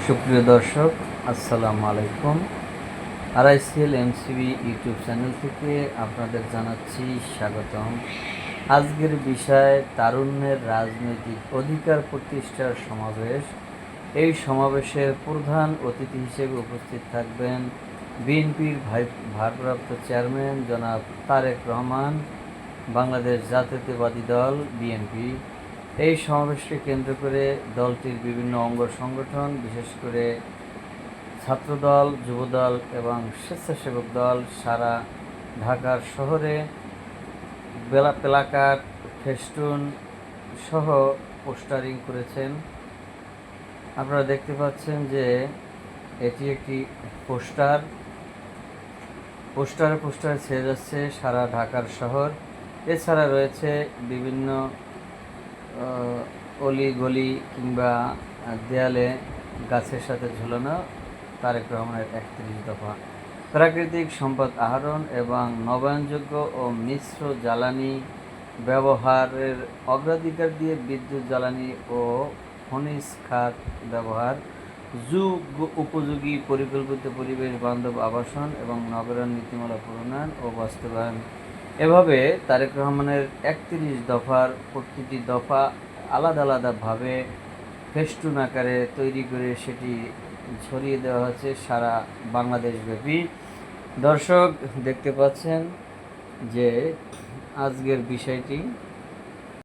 সুপ্রিয় দর্শক, আসসালামু আলাইকুম। আরআইসিএল এমসিবি ইউটিউব চ্যানেল থেকে আপনাদের জানাচ্ছি স্বাগতম। আজকের বিষয় তারুণ্যের রাজনৈতিক অধিকার প্রতিষ্ঠার সমাবেশ। এই সমাবেশের প্রধান অতিথি হিসেবে উপস্থিত থাকবেন বিএনপির ভারপ্রাপ্ত চেয়ারম্যান জনাব তারেক রহমান, বাংলাদেশ জাতীয়তাবাদী দল বিএনপি। এই সমাবেশকে কেন্দ্র করে দলটির বিভিন্ন অঙ্গ সংগঠন, বিশেষ করে ছাত্রদল, যুবদল এবং স্বেচ্ছাসেবক দল সারা ঢাকার শহরে প্লাকার্ড, ফেস্টুন সহ পোস্টারিং করেছেন। আপনারা দেখতে পাচ্ছেন যে এটি একটি পোস্টারে ছেয়ে যাচ্ছে সারা ঢাকার শহর। এছাড়া রয়েছে বিভিন্ন অলি গলি কিংবা দেয়ালে গাছের সাথে ঝুলানো তারেক রহমানের 31 দফা। প্রাকৃতিক সম্পদ আহরণ এবং নবায়নযোগ্য ও মিশ্র জ্বালানি ব্যবহারের অগ্রাধিকার দিয়ে বিদ্যুৎ, জ্বালানি ও খনিজ খাত ব্যবহার, যুগ উপযোগী পরিকল্পিত পরিবেশ বান্ধব আবাসন এবং নগরায়ণ নীতিমালা প্রণয়ন ও বাস্তবায়ন। এভাবে তারেক রহমানের 31 দফার প্রতিটি দফা আলাদা আলাদাভাবে ফেস্টুন আকারে তৈরি করে সেটি ছড়িয়ে দেওয়া হচ্ছে সারা বাংলাদেশব্যাপী। দর্শক দেখতে পাচ্ছেন যে আজকের বিষয়টি